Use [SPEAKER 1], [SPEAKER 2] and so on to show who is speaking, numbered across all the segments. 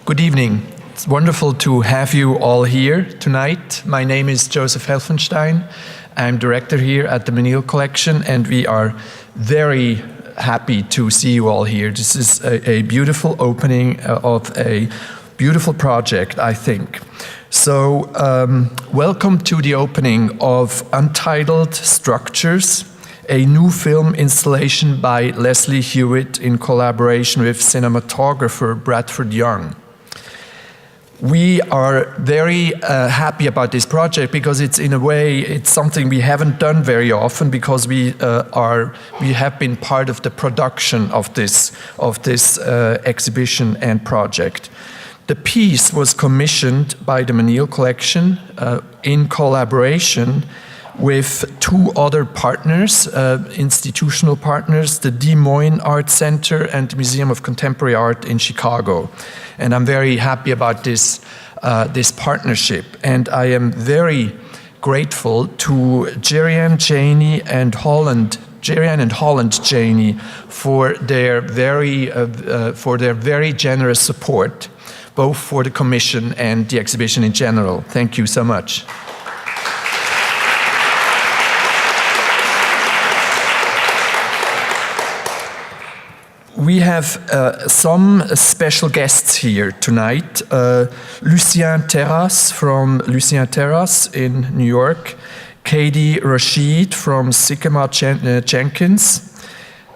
[SPEAKER 1] Good evening. It's wonderful to have you all here tonight. My name is Joseph Helfenstein. I'm director here at the Menil Collection, and we are very happy to see you all here. This is a beautiful opening of a beautiful project, I think. So, welcome to the opening of Untitled Structures, a new film installation by Leslie Hewitt in collaboration with cinematographer Bradford Young. We are very happy about this project because it's, in a way, it's something we haven't done very often, because we have been part of the production of this exhibition and project. The piece was commissioned by the Menil Collection in collaboration with two other partners, institutional partners, the Des Moines Art Center and the Museum of Contemporary Art in Chicago. And I'm very happy about this partnership. And I am very grateful to Gerian Janey and Holland Janey for their very generous support, both for the commission and the exhibition in general. Thank you so much. We have some special guests here tonight. Lucien Terrasse from Lucien Terrasse in New York, Katie Rashid from Sycamore Jenkins,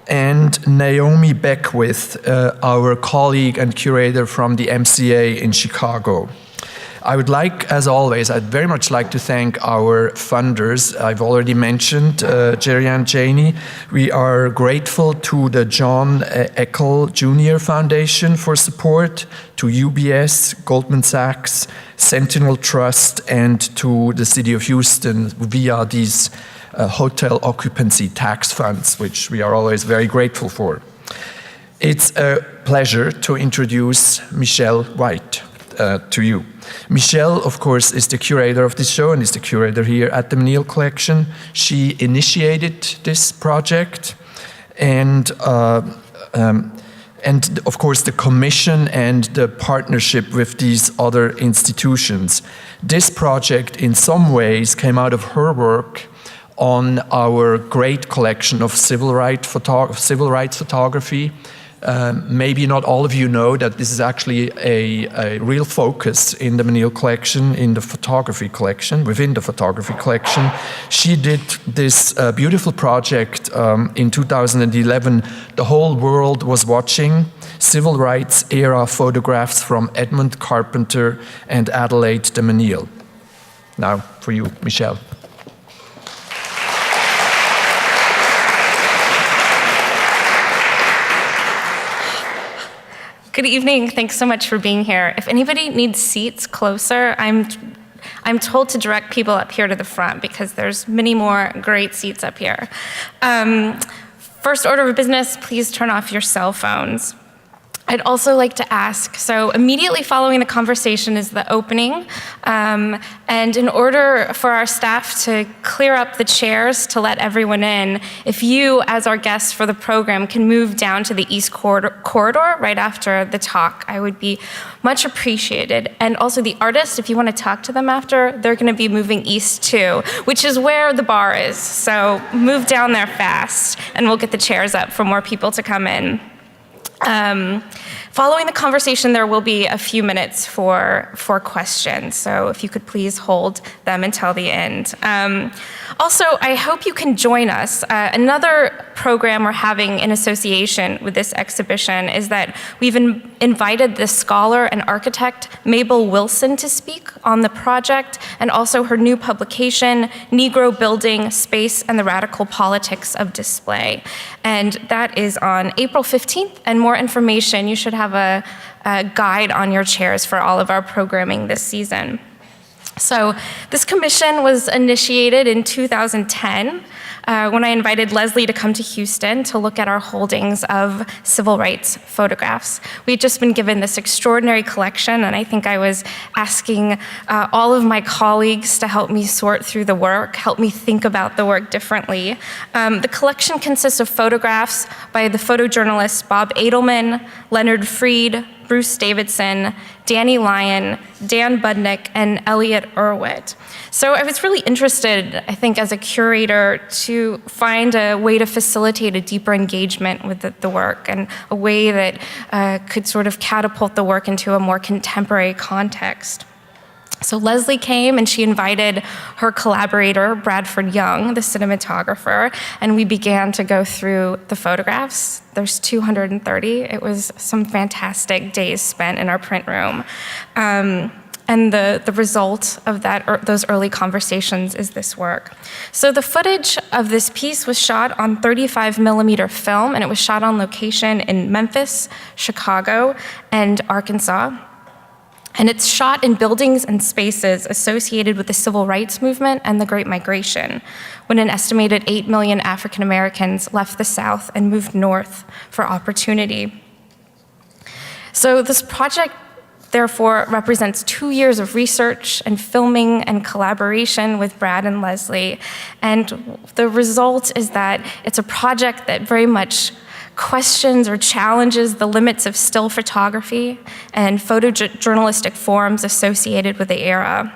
[SPEAKER 1] and Naomi Beckwith, our colleague and curator from the MCA in Chicago. I would like, as always, I'd very much like to thank our funders. I've already mentioned Gerian Janey. We are grateful to the John Eckel Jr. Foundation for support, to UBS, Goldman Sachs, Sentinel Trust, and to the City of Houston via these hotel occupancy tax funds, which we are always very grateful for. It's a pleasure to introduce Michelle White to you. Michelle, of course, is the curator of this show and is the curator here at the Menil Collection. She initiated this project, and of course the commission and the partnership with these other institutions. This project, in some ways, came out of her work on our great collection of civil rights photography. Maybe not all of you know that this is actually a real focus in the Menil Collection, in the photography collection, within the photography collection. She did this beautiful project in 2011. The whole world was watching civil rights era photographs from Edmund Carpenter and Adelaide de Menil. Now for you, Michelle.
[SPEAKER 2] Good evening. Thanks so much for being here. If anybody needs seats closer, I'm told to direct people up here to the front because there's many more great seats up here. First order of business, please turn off your cell phones. I'd also like to ask, so immediately following the conversation is the opening, and in order for our staff to clear up the chairs to let everyone in, if you, as our guests for the program, can move down to the east corridor right after the talk, I would be much appreciated. And also the artists, if you want to talk to them after, they're going to be moving east too, which is where the bar is. So move down there fast, and we'll get the chairs up for more people to come in. Following the conversation, there will be a few minutes for questions, so if you could please hold them until the end. Also, I hope you can join us. Another program we're having in association with this exhibition is that we've invited the scholar and architect Mabel Wilson to speak on the project, and also her new publication, Negro Building, Space and the Radical Politics of Display. And that is on April 15th, and more information, you should have a guide on your chairs for all of our programming this season. So this commission was initiated in 2010 when I invited Leslie to come to Houston to look at our holdings of civil rights photographs. We had just been given this extraordinary collection, and I think I was asking all of my colleagues to help me sort through the work, help me think about the work differently. The collection consists of photographs by the photojournalists Bob Edelman, Leonard Freed, Bruce Davidson, Danny Lyon, Dan Budnick, and Elliott Erwitt. So I was really interested, I think, as a curator, to find a way to facilitate a deeper engagement with the work and a way that could sort of catapult the work into a more contemporary context. So Leslie came and she invited her collaborator, Bradford Young, the cinematographer, and we began to go through the photographs. There's 230. It was some fantastic days spent in our print room. And the result of those early conversations is this work. So the footage of this piece was shot on 35 millimeter film, and it was shot on location in Memphis, Chicago, and Arkansas. And it's shot in buildings and spaces associated with the civil rights movement and the Great Migration, when an estimated 8 million African Americans left the South and moved north for opportunity. So this project, therefore, represents 2 years of research and filming and collaboration with Brad and Leslie. And the result is that it's a project that very much questions or challenges the limits of still photography and photojournalistic forms associated with the era.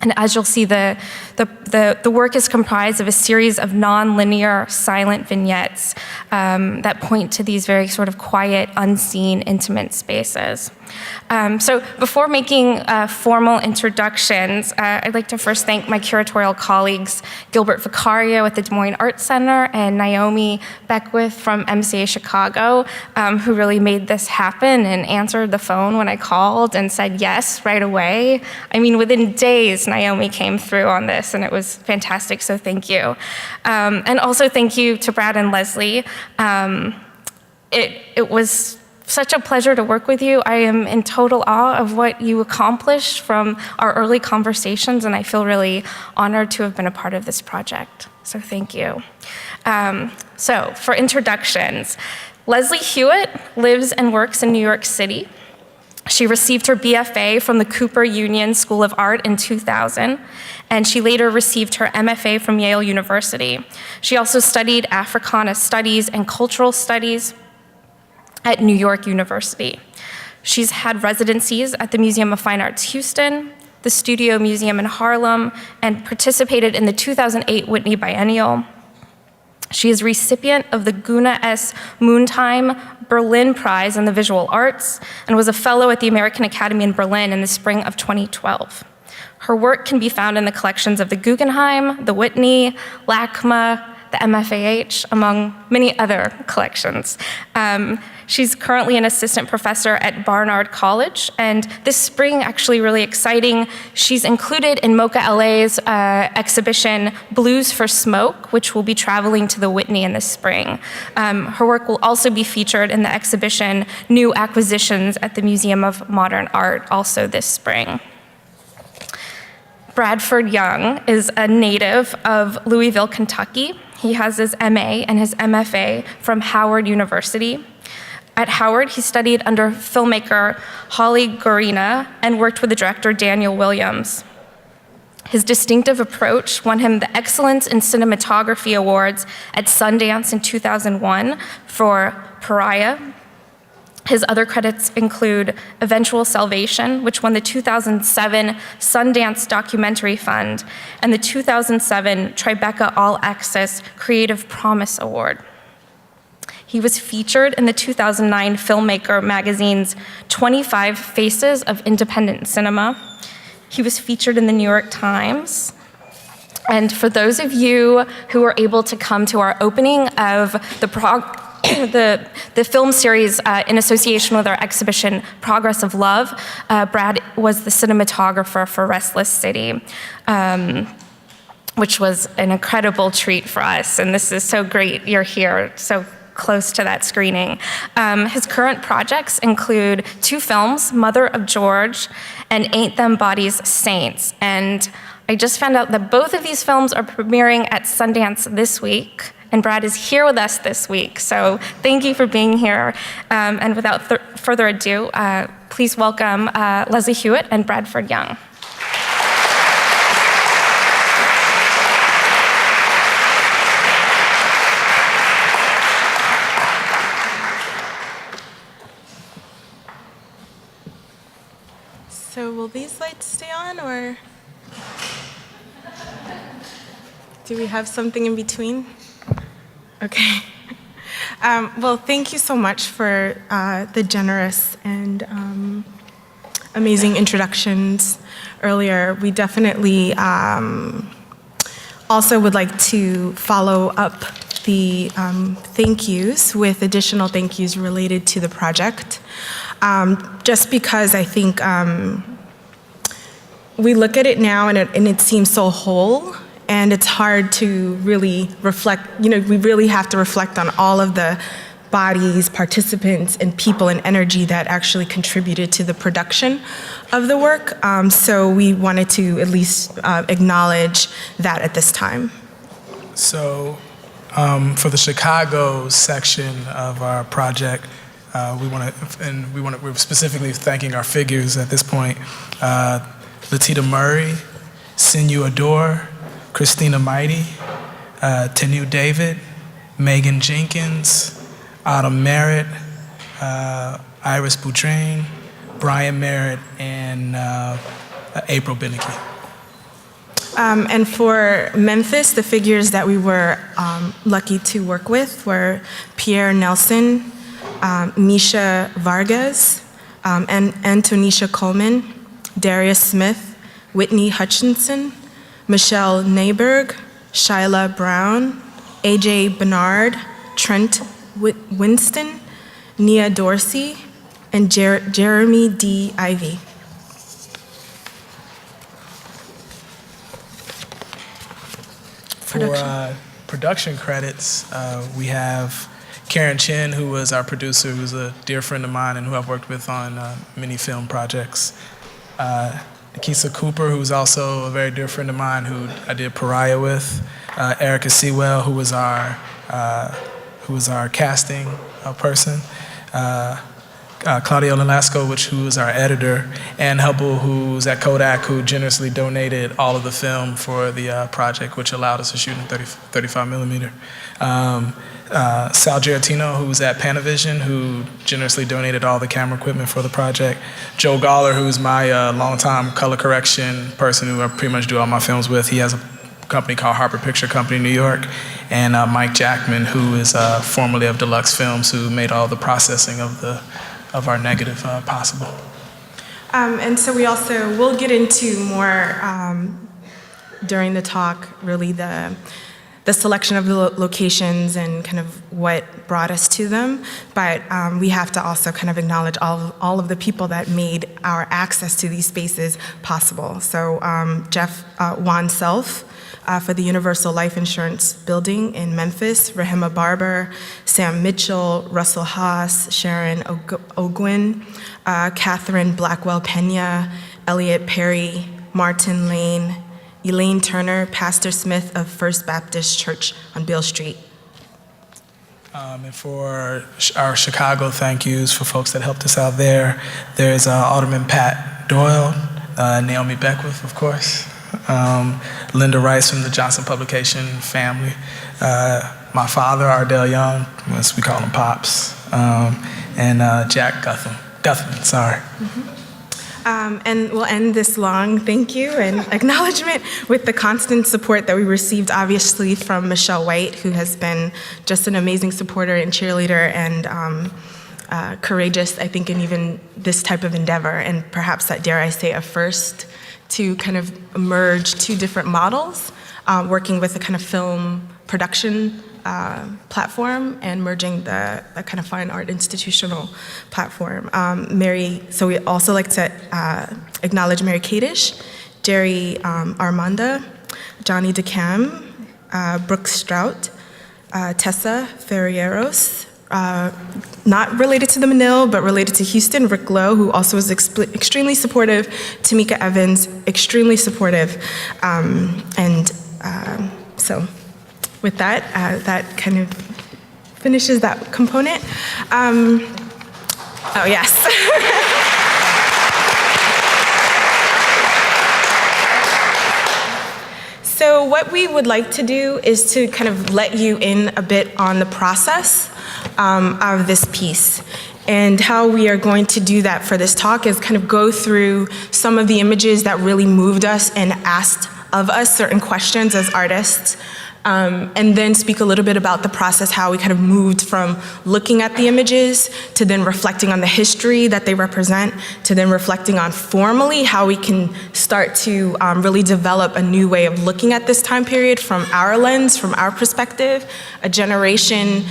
[SPEAKER 2] And as you'll see, the work is comprised of a series of non-linear silent vignettes that point to these very sort of quiet, unseen, intimate spaces. So before making formal introductions, I'd like to first thank my curatorial colleagues, Gilbert Vicario at the Des Moines Arts Center and Naomi Beckwith from MCA Chicago, who really made this happen and answered the phone when I called and said yes right away. I mean, within days, Naomi came through on this, and it was fantastic, so thank you. And also thank you to Brad and Leslie. It was such a pleasure to work with you. I am in total awe of what you accomplished from our early conversations, and I feel really honored to have been a part of this project. So thank you. So for introductions, Leslie Hewitt lives and works in New York City. She received her BFA from the Cooper Union School of Art in 2000, and she later received her MFA from Yale University. She also studied Africana Studies and Cultural Studies at New York University. She's had residencies at the Museum of Fine Arts Houston, the Studio Museum in Harlem, and participated in the 2008 Whitney Biennial. She is recipient of the Guna S. Moontime Berlin Prize in the Visual Arts and was a fellow at the American Academy in Berlin in the spring of 2012. Her work can be found in the collections of the Guggenheim, the Whitney, LACMA, the MFAH, among many other collections. She's currently an assistant professor at Barnard College, and this spring, actually really exciting, she's included in MoCA LA's exhibition Blues for Smoke, which will be traveling to the Whitney in the spring. Her work will also be featured in the exhibition New Acquisitions at the Museum of Modern Art, also this spring. Bradford Young is a native of Louisville, Kentucky. He has his MA and his MFA from Howard University. At Howard, he studied under filmmaker Holly Gurina and worked with the director Daniel Williams. His distinctive approach won him the Excellence in Cinematography Awards at Sundance in 2001 for Pariah. His other credits include Eventual Salvation, which won the 2007 Sundance Documentary Fund, and the 2007 Tribeca All Access Creative Promise Award. He was featured in the 2009 Filmmaker magazine's 25 Faces of Independent Cinema. He was featured in the New York Times. And for those of you who were able to come to our opening of the film series in association with our exhibition Progress of Love, Brad was the cinematographer for Restless City, which was an incredible treat for us. And this is so great you're here so close to that screening. His current projects include 2 films, Mother of George and Ain't Them Bodies Saints. And I just found out that both of these films are premiering at Sundance this week, and Brad is here with us this week. So thank you for being here. And without further ado, please welcome Leslie Hewitt and Bradford Young.
[SPEAKER 3] stay on, or do we have something in between? Okay. Well, thank you so much for the generous and amazing introductions earlier. We definitely also would like to follow up the thank yous with additional thank yous related to the project. Just because I think we look at it now and it seems so whole, and it's hard to really reflect, we really have to reflect on all of the bodies, participants, and people and energy that actually contributed to the production of the work. So we wanted to at least acknowledge that at this time.
[SPEAKER 4] So for the Chicago section of our project, we're specifically thanking our figures at this point. Latita Murray, Sinew Adore, Christina Mighty, Tenu David, Megan Jenkins, Autumn Merritt, Iris Boutrain, Brian Merritt, and April Beneke.
[SPEAKER 3] And for Memphis, the figures that we were lucky to work with were Pierre Nelson, Misha Vargas, and Antonisha Coleman, Darius Smith, Whitney Hutchinson, Michelle Neiberg, Shyla Brown, AJ Bernard, Trent Winston, Nia Dorsey, and Jeremy D. Ivey.
[SPEAKER 4] For production credits, we have Karen Chen, who was our producer, who's a dear friend of mine and who I've worked with on many film projects. Nikisa Cooper, who's also a very dear friend of mine, who I did Pariah with. Erica Sewell, who was our casting person. Claudio Nolasco, who was our editor. Ann Hubble, who's at Kodak, who generously donated all of the film for the project, which allowed us to shoot in 35 millimeter. Sal Geratino, who's at Panavision, who generously donated all the camera equipment for the project. Joe Galler, who's my longtime color correction person who I pretty much do all my films with. He has a company called Harper Picture Company in New York. And Mike Jackman, who is formerly of Deluxe Films, who made all the processing of our negative possible.
[SPEAKER 3] And so we also, we'll get into more during the talk, really the selection of the locations and kind of what brought us to them, but we have to also kind of acknowledge all of the people that made our access to these spaces possible. So Jeff Juan Self for the Universal Life Insurance Building in Memphis, Rahima Barber, Sam Mitchell, Russell Haas, Sharon Ogwin, Catherine Blackwell Pena, Elliott Perry, Martin Lane, Elaine Turner, Pastor Smith of First Baptist Church on Beale Street.
[SPEAKER 4] And for our Chicago thank yous for folks that helped us out there's Alderman Pat Doyle, Naomi Beckwith, of course, Linda Rice from the Johnson Publication family, my father, Ardell Young, as we call him Pops, and Jack Guthman, sorry.
[SPEAKER 3] Mm-hmm. And we'll end this long thank you and acknowledgement with the constant support that we received, obviously, from Michelle White, who has been just an amazing supporter and cheerleader and courageous, I think, in even this type of endeavor, and perhaps that, dare I say, a first to kind of merge two different models, working with a kind of film production platform and merging the kind of fine art institutional platform. So we also like to acknowledge Mary Kadish, Jerry Armanda, Johnny DeCam, Brooke Strout, Tessa Ferrieros, not related to the Menil, but related to Houston, Rick Lowe, who also was extremely supportive, Tamika Evans, extremely supportive, so with that, that kind of finishes that component. Oh, yes. So what we would like to do is to kind of let you in a bit on the process of this piece. And how we are going to do that for this talk is kind of go through some of the images that really moved us and asked of us certain questions as artists, and then speak a little bit about the process, how we kind of moved from looking at the images to then reflecting on the history that they represent, to then reflecting on formally how we can start to really develop a new way of looking at this time period from our lens, from our perspective, a generation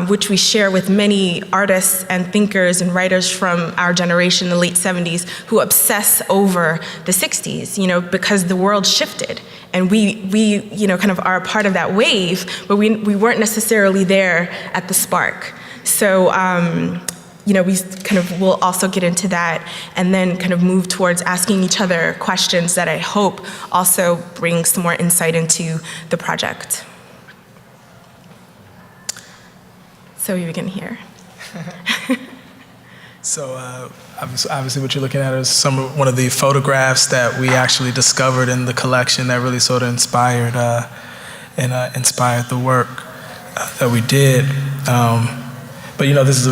[SPEAKER 3] which we share with many artists and thinkers and writers from our generation, the late 70s, who obsess over the 60s, because the world shifted. And we kind of are a part of that wave, but we weren't necessarily there at the spark. So, we kind of will also get into that and then kind of move towards asking each other questions that I hope also bring some more insight into the project. So we begin here.
[SPEAKER 4] So obviously what you're looking at is one of the photographs that we actually discovered in the collection that really sort of inspired the work that we did. But this is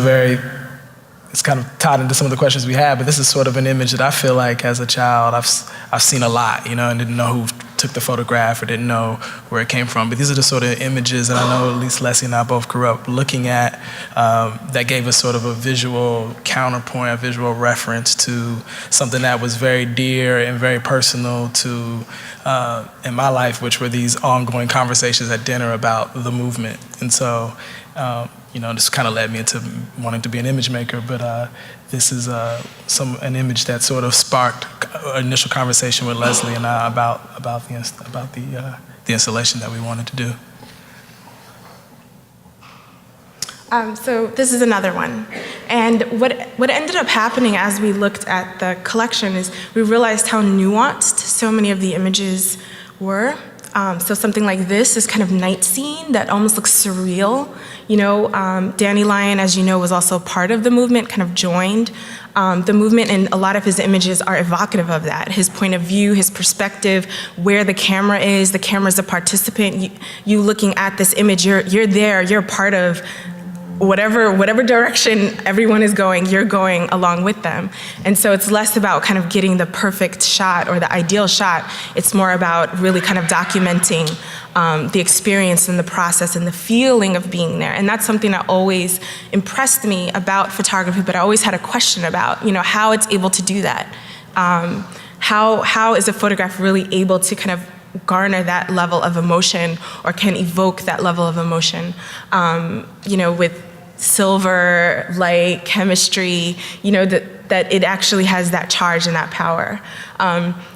[SPEAKER 4] it's kind of tied into some of the questions we had, but this is sort of an image that I feel like as a child I've seen a lot, and didn't know who took the photograph or didn't know where it came from. But these are the sort of images that I know at least Leslie and I both grew up looking at that gave us sort of a visual counterpoint, a visual reference to something that was very dear and very personal to in my life, which were these ongoing conversations at dinner about the movement. And so this kind of led me into wanting to be an image maker, but this is an image that sort of sparked an initial conversation with Leslie and I about the installation that we wanted to do.
[SPEAKER 3] So this is another one. And what ended up happening as we looked at the collection is we realized how nuanced so many of the images were. So something like this is kind of night scene that almost looks surreal. Dandelion, as you know, was also part of the movement, kind of joined the movement, and a lot of his images are evocative of that. His point of view, his perspective, where the camera's a participant. You looking at this image, you're there, you're part of whatever direction everyone is going, you're going along with them. And so it's less about kind of getting the perfect shot or the ideal shot. It's more about really kind of documenting the experience and the process and the feeling of being there. And that's something that always impressed me about photography, but I always had a question about, how it's able to do that. How is a photograph really able to kind of garner that level of emotion or can evoke that level of emotion, with silver, light, chemistry, that it actually has that charge and that power.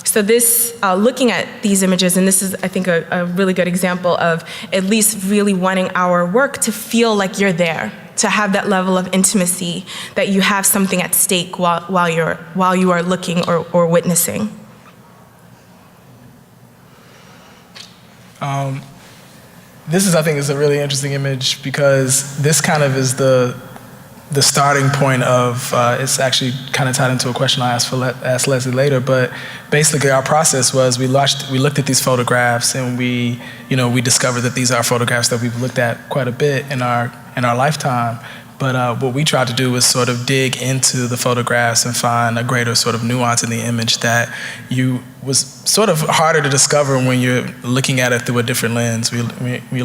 [SPEAKER 3] So this, looking at these images, and this is, I think, a really good example of at least really wanting our work to feel like you're there, to have that level of intimacy, that you have something at stake while you are looking or witnessing.
[SPEAKER 4] This is, I think, is a really interesting image because this kind of is the starting point of, it's actually kind of tied into a question I asked Leslie later, but basically our process was we looked at these photographs and we discovered that these are photographs that we've looked at quite a bit in our lifetime. But what we tried to do was sort of dig into the photographs and find a greater sort of nuance in the image that was sort of harder to discover when you're looking at it through a different lens. We're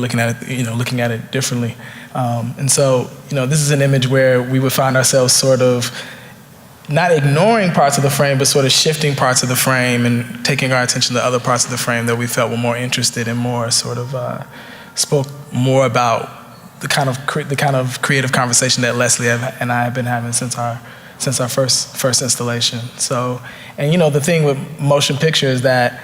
[SPEAKER 4] looking at it, looking at it differently. And so, this is an image where we would find ourselves sort of not ignoring parts of the frame, but sort of shifting parts of the frame and taking our attention to other parts of the frame that we felt were more interested and more sort of spoke more about the kind of creative conversation that Leslie and I have been having since our first installation. So, and the thing with motion picture is that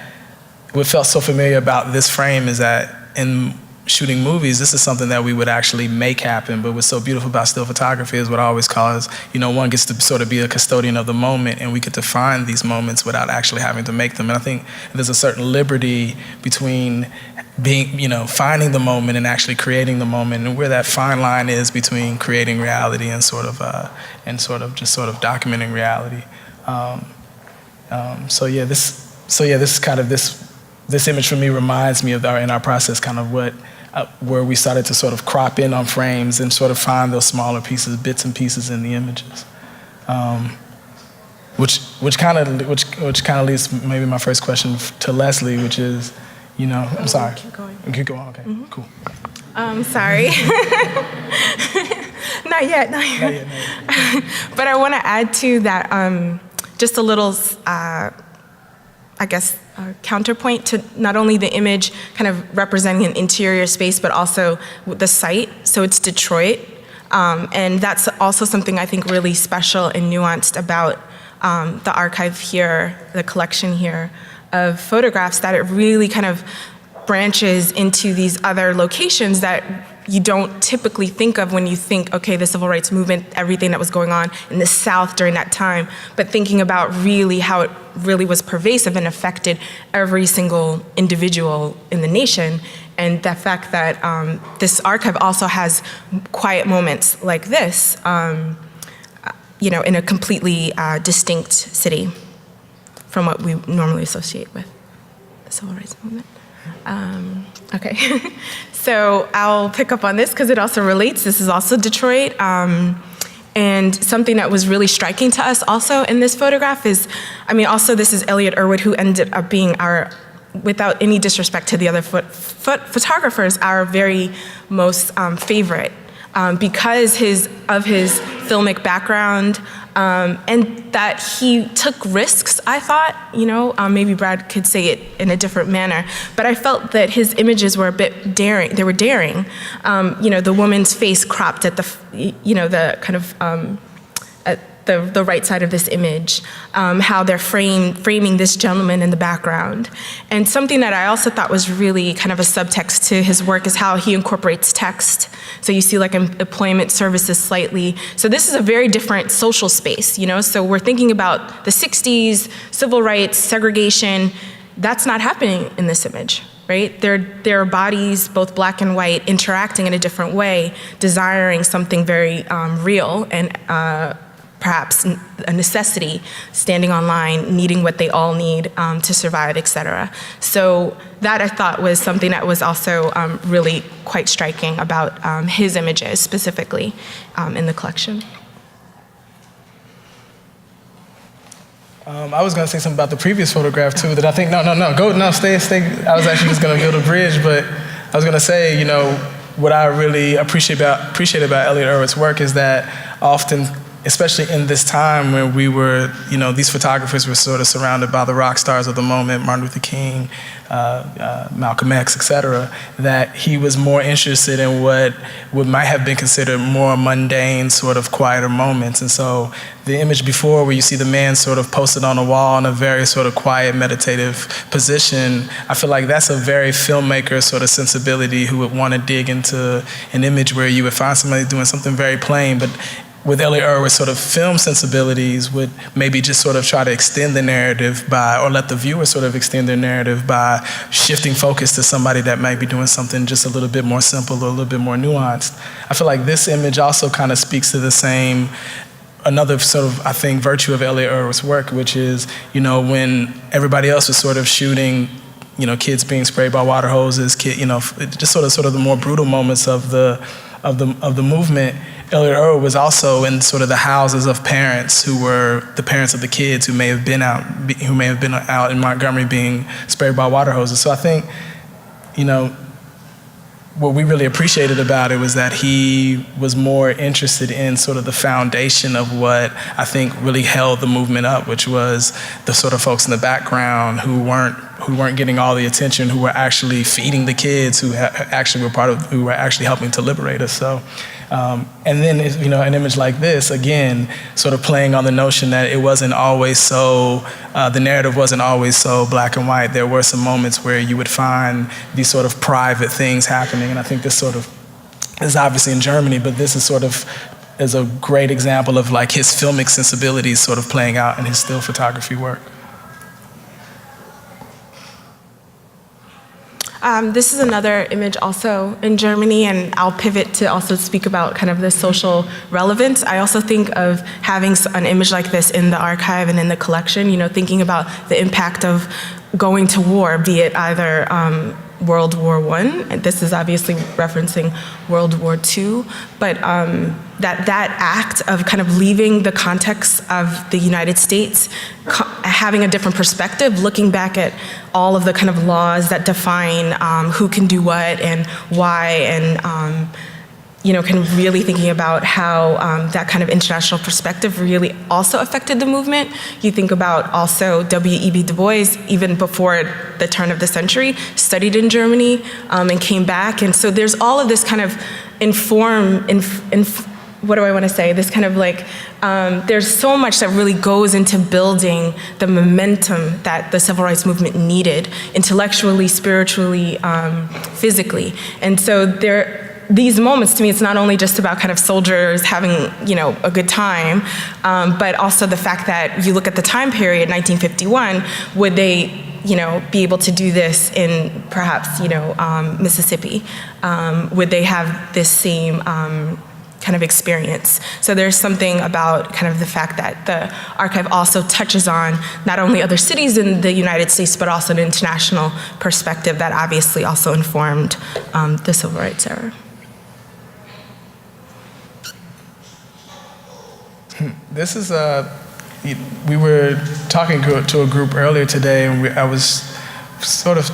[SPEAKER 4] what felt so familiar about this frame is that in shooting movies, this is something that we would actually make happen. But what's so beautiful about still photography is what I always call is, one gets to sort of be a custodian of the moment, and we get to find these moments without actually having to make them. And I think there's a certain liberty between being, finding the moment and actually creating the moment, and where that fine line is between creating reality and sort of documenting reality. This image for me reminds me of in our process kind of what where we started to sort of crop in on frames and sort of find those smaller pieces, bits and pieces in the images. Which kind of leads to maybe my first question to Leslie, which is, I'm sorry.
[SPEAKER 3] Keep going.
[SPEAKER 4] Keep going. Okay, cool.
[SPEAKER 3] Sorry. Not yet. But I want to add to that just a little, counterpoint to not only the image kind of representing an interior space, but also the site. So it's Detroit. And that's also something I think really special and nuanced about the archive here, the collection here of photographs, that it really kind of branches into these other locations that you don't typically think of when you think, okay, the civil rights movement, everything that was going on in the South during that time, but thinking about really how it really was pervasive and affected every single individual in the nation. And the fact that this archive also has quiet moments like this, in a completely distinct city from what we normally associate with the civil rights movement. Okay, so I'll pick up on this because it also relates. This is also Detroit. And something that was really striking to us also in this photograph is, also this is Elliott Erwitt, who ended up being without any disrespect to the other photographers, our very most favorite. Because of his filmic background, and that he took risks, I thought, maybe Brad could say it in a different manner, but I felt that his images were a bit daring. They were daring. The woman's face cropped at the kind of, at the right side of this image, how they're framing this gentleman in the background. And something that I also thought was really kind of a subtext to his work is how he incorporates text. So you see like employment services slightly. So this is a very different social space, So we're thinking about the 60s, civil rights, segregation. That's not happening in this image, right? There are bodies, both black and white, interacting in a different way, desiring something very real and perhaps a necessity, standing online, needing what they all need to survive, et cetera. So that I thought was something that was also really quite striking about his images specifically in the collection.
[SPEAKER 4] I was going to say something about the previous photograph too that I think, stay. I was actually just going to build a bridge, but I was going to say, what I really appreciate about Elliott Erwitt's work is that often, especially in this time when we were, these photographers were sort of surrounded by the rock stars of the moment, Martin Luther King, Malcolm X, et cetera, that he was more interested in what might have been considered more mundane, sort of quieter moments. And so the image before where you see the man sort of posted on a wall in a very sort of quiet, meditative position, I feel like that's a very filmmaker sort of sensibility who would want to dig into an image where you would find somebody doing something very plain, but with Elliott Erwitt's sort of film sensibilities would maybe just sort of try to extend the narrative or let the viewer sort of extend their narrative by shifting focus to somebody that might be doing something just a little bit more simple or a little bit more nuanced. I feel like this image also kind of speaks to the same, another sort of, I think, virtue of Elliott Erwitt's work, which is, when everybody else was sort of shooting, kids being sprayed by water hoses, just sort of the more brutal moments of the movement. Elliott Erwitt was also in sort of the houses of parents who were the parents of the kids who may have been out in Montgomery being sprayed by water hoses. So I think, what we really appreciated about it was that he was more interested in sort of the foundation of what I think really held the movement up, which was the sort of folks in the background who weren't getting all the attention, who were actually feeding the kids, who were actually helping to liberate us. So, and then an image like this, again, sort of playing on the notion that it wasn't always so, the narrative wasn't always so black and white. There were some moments where you would find these sort of private things happening, and I think this is obviously in Germany, but this is a great example of like his filmic sensibilities sort of playing out in his still photography work.
[SPEAKER 3] This is another image also in Germany, and I'll pivot to also speak about kind of the social relevance. I also think of having an image like this in the archive and in the collection, thinking about the impact of going to war, be it either World War I, and this is obviously referencing World War II, but that act of kind of leaving the context of the United States, having a different perspective, looking back at all of the kind of laws that define who can do what and why, and kind of really thinking about how that kind of international perspective really also affected the movement. You think about also W.E.B. Du Bois, even before the turn of the century, studied in Germany and came back. And so there's all of this kind of what do I want to say? This kind of like, there's so much that really goes into building the momentum that the civil rights movement needed, intellectually, spiritually, physically. And so these moments, to me, it's not only just about kind of soldiers having, a good time, but also the fact that you look at the time period, 1951, would they, be able to do this in perhaps, Mississippi? Would they have this same kind of experience? So there's something about kind of the fact that the archive also touches on not only other cities in the United States, but also an international perspective that obviously also informed the civil rights era.
[SPEAKER 4] This is we were talking to a group earlier today, and I was sort of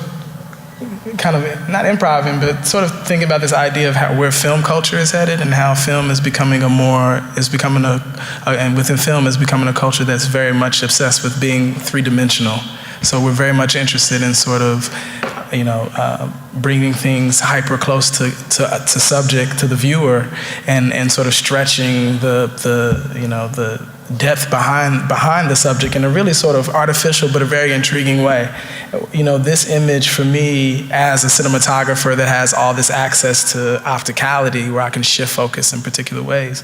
[SPEAKER 4] kind of not improvising, but sort of thinking about this idea of where film culture is headed, and how film is becoming and within film is becoming a culture that's very much obsessed with being three-dimensional. So we're very much interested in sort of, bringing things hyper close to subject, to the viewer, and sort of stretching the depth behind the subject in a really sort of artificial but a very intriguing way. This image for me, as a cinematographer that has all this access to opticality where I can shift focus in particular ways,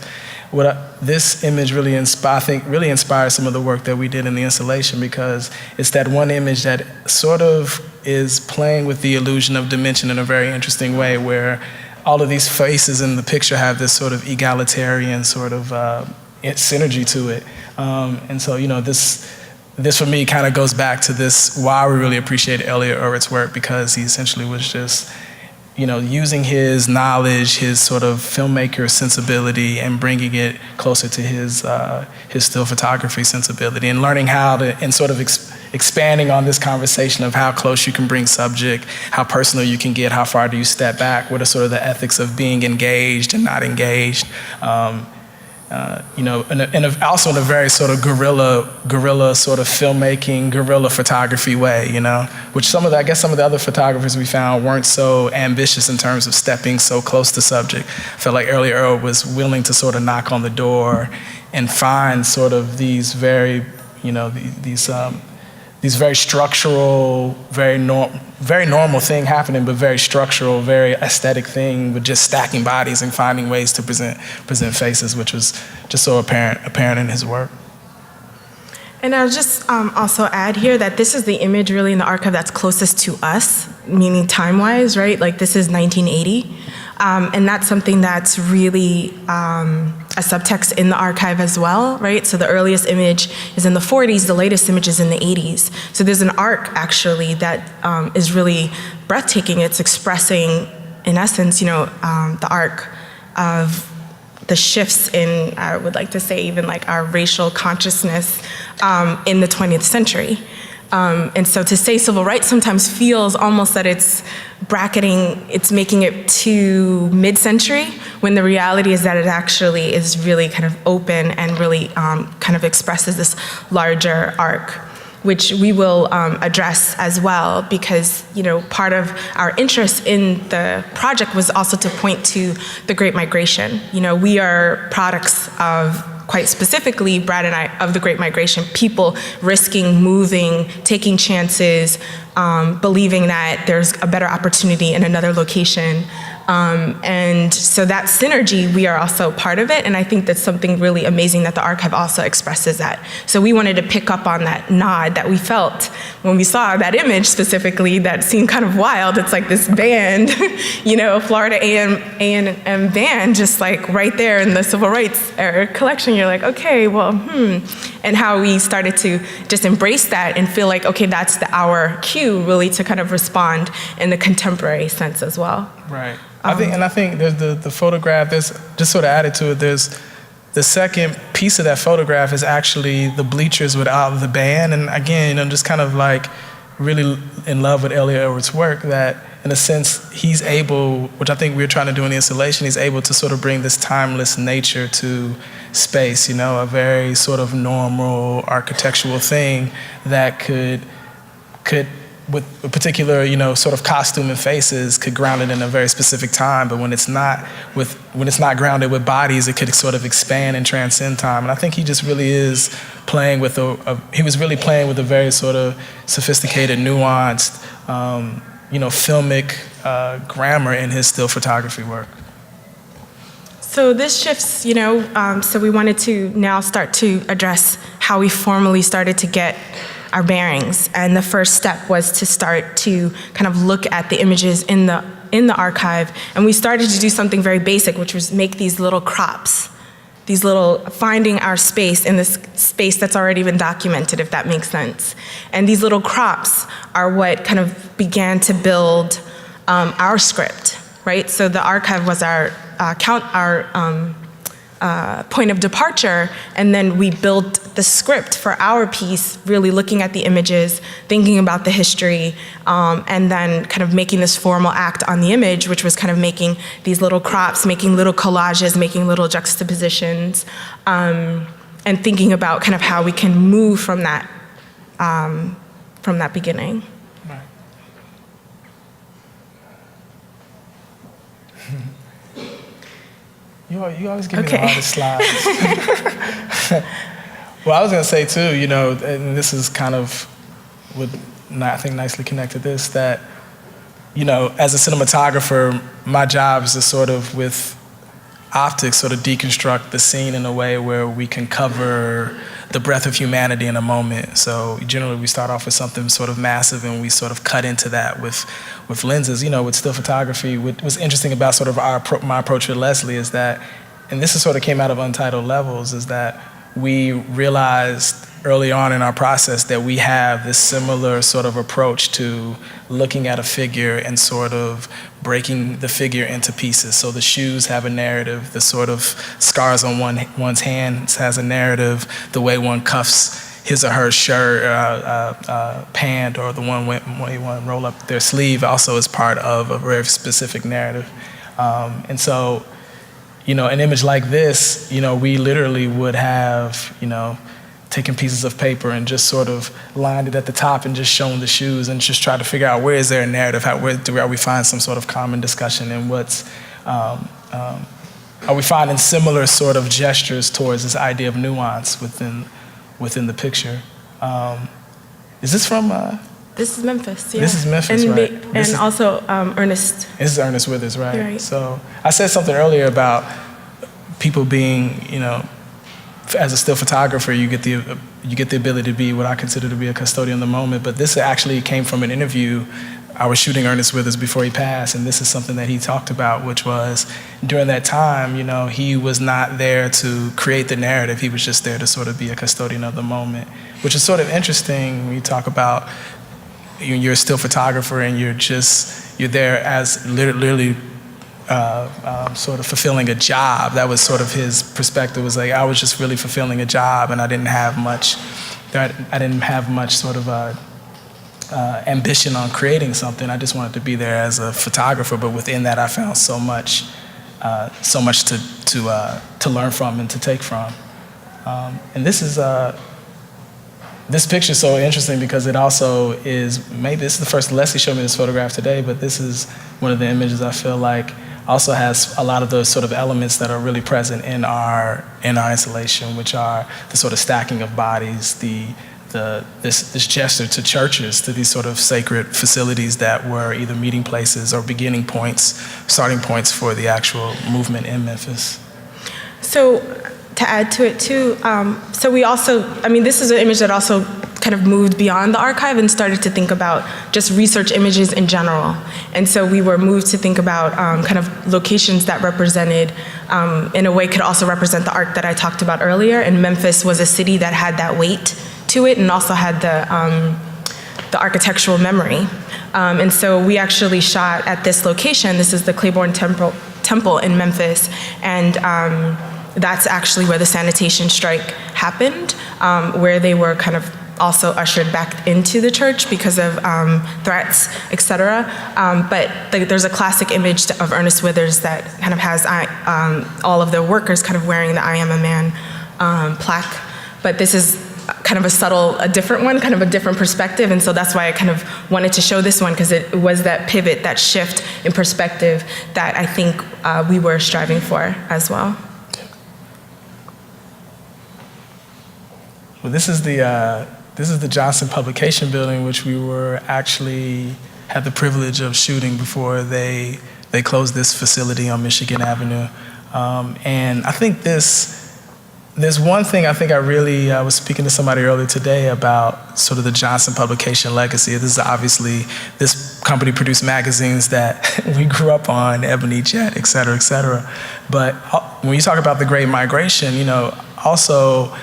[SPEAKER 4] this image really inspires some of the work that we did in the installation, because it's that one image that sort of is playing with the illusion of dimension in a very interesting way, where all of these faces in the picture have this sort of egalitarian sort of synergy to it. And so, this for me kind of goes back to this, why we really appreciate Elliott Erwitt's work, because he essentially was just, using his knowledge, his sort of filmmaker sensibility, and bringing it closer to his still photography sensibility, and learning how to, and sort of expanding on this conversation of how close you can bring subject, how personal you can get, how far do you step back, what are sort of the ethics of being engaged and not engaged. And also in a very sort of guerrilla sort of filmmaking, guerrilla photography way, which some of the other photographers we found weren't so ambitious in terms of stepping so close to subject. I felt like Elliott Erwitt was willing to sort of knock on the door and find sort of these very, these very structural, very normal thing happening, but very structural, very aesthetic thing with just stacking bodies and finding ways to present faces, which was just so apparent in his work.
[SPEAKER 3] And I'll just also add here that this is the image really in the archive that's closest to us, meaning time-wise, right? Like this is 1980. And that's something that's really a subtext in the archive as well, right? So the earliest image is in the 40s, the latest image is in the 80s. So there's an arc actually that is really breathtaking. It's expressing, in essence, the arc of the shifts in, I would like to say, even like our racial consciousness in the 20th century. And so to say civil rights sometimes feels almost that it's making it to mid-century, when the reality is that it actually is really kind of open and really kind of expresses this larger arc, which we will address as well, because part of our interest in the project was also to point to the Great Migration. We are products of, quite specifically, Brad and I, of the Great Migration, people risking moving, taking chances, believing that there's a better opportunity in another location. And so that synergy, we are also part of it, and I think that's something really amazing that the archive also expresses that. So we wanted to pick up on that nod that we felt when we saw that image specifically that seemed kind of wild. It's like this band, Florida A&M band, just like right there in the Civil Rights era collection. You're like, okay, well, and how we started to just embrace that and feel like, okay, that's our cue really to kind of respond in the contemporary sense as well.
[SPEAKER 4] Right. I think there's the photograph, there's just sort of added to it, there's the second piece of that photograph is actually the bleachers without the band. And again, I'm just kind of like really in love with Elliott Erwitt's work, that in a sense he's able, which I think we were trying to do in the installation, he's able to sort of bring this timeless nature to space, a very sort of normal architectural thing that could with a particular, sort of costume and faces, could ground it in a very specific time. But when it's not grounded with bodies, it could sort of expand and transcend time. And I think he just really is playing with he was really playing with a very sort of sophisticated, nuanced, filmic grammar in his still photography work.
[SPEAKER 3] So this shifts, so we wanted to now start to address how we formally started to get our bearings. And the first step was to start to kind of look at the images in the archive. And we started to do something very basic, which was make these little crops, finding our space in this space that's already been documented, if that makes sense. And these little crops are what kind of began to build our script, right? So the archive was our point of departure, and then we built the script for our piece, really looking at the images, thinking about the history, and then kind of making this formal act on the image, which was kind of making these little crops, making little collages, making little juxtapositions, and thinking about kind of how we can move from that beginning.
[SPEAKER 4] You always give me the hardest slides. Well, I was going to say too, and this is kind of I think nicely connected this, that, as a cinematographer, my job is to sort of, with optics, sort of deconstruct the scene in a way where we can cover the breadth of humanity in a moment. So generally we start off with something sort of massive and we sort of cut into that with lenses. With still photography, what's interesting about sort of my approach with Leslie is that, and this is sort of came out of Untitled Levels, is that we realized early on in our process that we have this similar sort of approach to looking at a figure and sort of breaking the figure into pieces. So the shoes have a narrative, the sort of scars on one's hands has a narrative, the way one cuffs his or her shirt, pant, or the one when you want to roll up their sleeve also is part of a very specific narrative. And so, an image like this, we literally would have, taken pieces of paper and just sort of lined it at the top and just shown the shoes and just tried to figure out where is there a narrative, where we find some sort of common discussion, and are we finding similar sort of gestures towards this idea of nuance within the picture. Is this from?
[SPEAKER 3] This is Memphis, yeah.
[SPEAKER 4] This is Memphis, right?
[SPEAKER 3] And also Ernest.
[SPEAKER 4] This is Ernest Withers, right?
[SPEAKER 3] Right.
[SPEAKER 4] So I said something earlier about people being, as a still photographer, you get the ability to be what I consider to be a custodian of the moment. But this actually came from an interview. I was shooting Ernest Withers before he passed, and this is something that he talked about, which was during that time, he was not there to create the narrative. He was just there to sort of be a custodian of the moment, which is sort of interesting when you talk about you're a still photographer and you're there as literally sort of fulfilling a job. That was sort of his perspective, was like, I was just really fulfilling a job, and I didn't have much sort of ambition on creating something. I just wanted to be there as a photographer, but within that I found so much to learn from and to take from. And this picture is so interesting because it also is, maybe this is the first, Leslie showed me this photograph today, but this is one of the images I feel like also has a lot of those sort of elements that are really present in our installation, which are the sort of stacking of bodies, the this gesture to churches, to these sort of sacred facilities that were either meeting places or beginning points, starting points for the actual movement in Memphis.
[SPEAKER 3] So to add to it too, so we also, I mean, this is an image that also kind of moved beyond the archive and started to think about just research images in general. And so we were moved to think about kind of locations that represented, in a way could also represent the art that I talked about earlier. And Memphis was a city that had that weight to it and also had the architectural memory. And so we actually shot at this location. This is the Claiborne Temple in Memphis. And that's actually where the sanitation strike happened, where they were kind of also ushered back into the church because of threats, et cetera. But there's a classic image of Ernest Withers that kind of has all of the workers kind of wearing the I Am a Man plaque. But this is kind of a different one, kind of a different perspective. And so that's why I kind of wanted to show this one, because it was that pivot, that shift in perspective that I think we were striving for as well.
[SPEAKER 4] Well, this is the Johnson Publication Building, which we were actually had the privilege of shooting before they closed this facility on Michigan Avenue. And I think there's one thing I think I really was speaking to somebody earlier today about sort of the Johnson Publication legacy. This is obviously, this company produced magazines that we grew up on, Ebony, Jet, et cetera, et cetera. But when you talk about the Great Migration, also,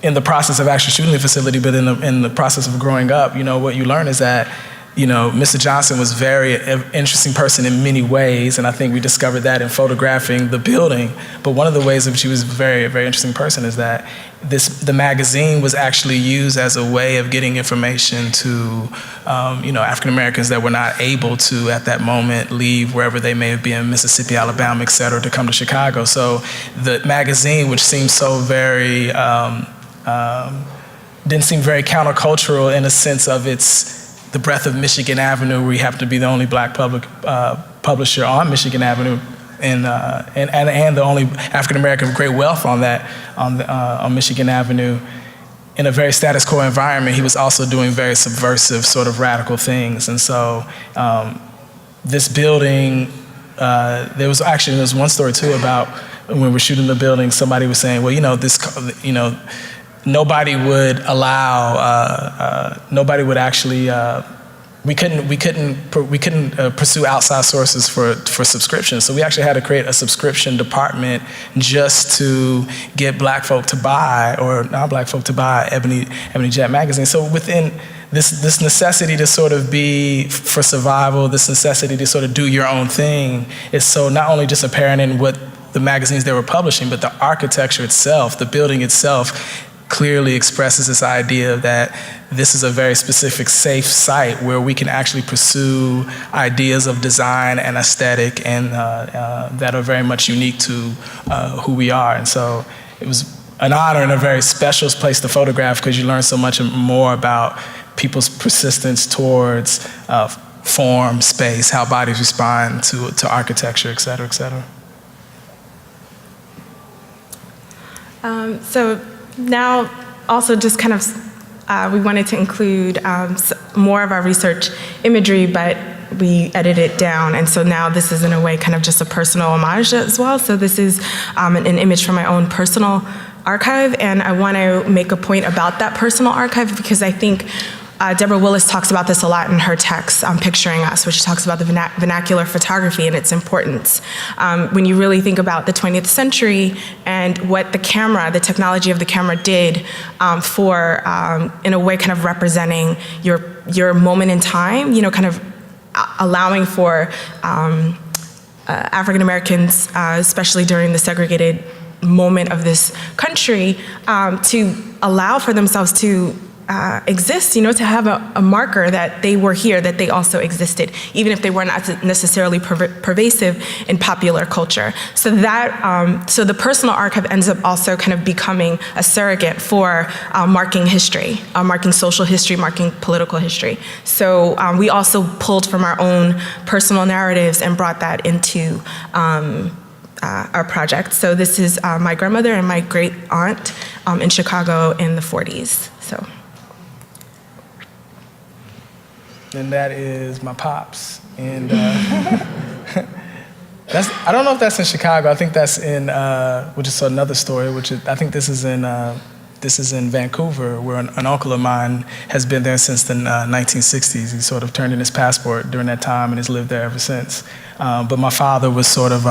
[SPEAKER 4] in the process of actually shooting the facility, but in the process of growing up, what you learn is that, Mr. Johnson was very interesting person in many ways, and I think we discovered that in photographing the building. But one of the ways in which he was a very, very interesting person is that the magazine was actually used as a way of getting information to, African Americans that were not able to, at that moment, leave wherever they may have been, Mississippi, Alabama, et cetera, to come to Chicago. So the magazine, which seems so very, didn't seem very countercultural in a sense of the breadth of Michigan Avenue, where you happen to be the only black publisher on Michigan Avenue, and the only African American of great wealth on Michigan Avenue. In a very status quo environment, he was also doing very subversive, sort of radical things. And so, this building, there was one story too about when we were shooting the building. Somebody was saying, well, nobody would allow, nobody would actually, we couldn't pursue outside sources for subscriptions. So we actually had to create a subscription department just to get black folk to buy, or non-black folk to buy, Ebony Jet magazine. So within this necessity to sort of be for survival, this necessity to sort of do your own thing is so not only just apparent in what the magazines they were publishing, but the architecture itself, the building itself, clearly expresses this idea that this is a very specific safe site where we can actually pursue ideas of design and aesthetic and that are very much unique to who we are. And so it was an honor and a very special place to photograph, because you learn so much more about people's persistence towards form, space, how bodies respond to architecture, et cetera, et cetera.
[SPEAKER 3] So now also just kind of, we wanted to include more of our research imagery, but we edited it down. And so now this is in a way kind of just a personal homage as well. So this is an image from my own personal archive. And I want to make a point about that personal archive, because I think Deborah Willis talks about this a lot in her text, Picturing Us, which talks about the vernacular photography and its importance. When you really think about the 20th century and what the technology of the camera did for, in a way, kind of representing your moment in time, kind of allowing for African Americans, especially during the segregated moment of this country, to allow for themselves to exist, to have a marker that they were here, that they also existed, even if they were not necessarily pervasive in popular culture. So that, so the personal archive ends up also kind of becoming a surrogate for marking history, marking social history, marking political history. So we also pulled from our own personal narratives and brought that into our project. So this is my grandmother and my great aunt in Chicago in the 40s. So.
[SPEAKER 4] And that is my pops. And I don't know if that's in Chicago. I think that's in, which is another story, I think this is in Vancouver, where an uncle of mine has been there since the 1960s. He sort of turned in his passport during that time and has lived there ever since. But my father was sort of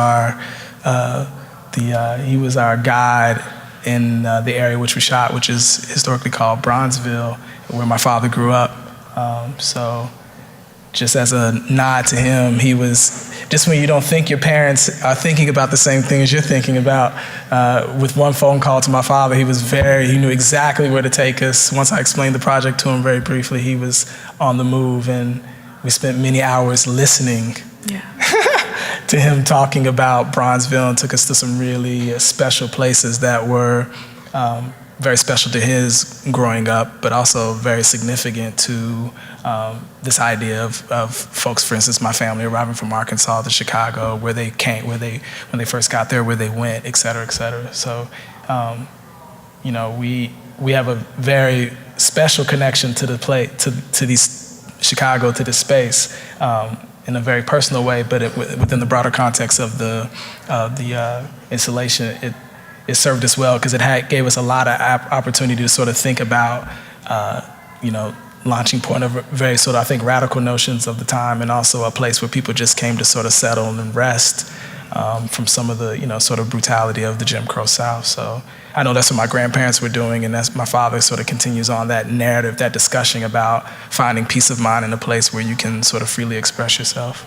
[SPEAKER 4] he was our guide in the area which we shot, which is historically called Bronzeville, where my father grew up. So just as a nod to him, he was, just when you don't think your parents are thinking about the same things you're thinking about, with one phone call to my father, he knew exactly where to take us. Once I explained the project to him very briefly, he was on the move, and we spent many hours listening to him talking about Bronzeville, and took us to some really special places that were very special to his growing up, but also very significant to this idea of folks, for instance, my family arriving from Arkansas to Chicago, where they came, when they first got there, where they went, et cetera, et cetera. So, we have a very special connection to the to these Chicago, to this space, in a very personal way, but within the broader context of the installation, it served us well because it gave us a lot of opportunity to sort of think about, launching point of very sort of, I think, radical notions of the time, and also a place where people just came to sort of settle and rest from some of the, sort of brutality of the Jim Crow South. So I know that's what my grandparents were doing, and that's my father sort of continues on that narrative, that discussion about finding peace of mind in a place where you can sort of freely express yourself.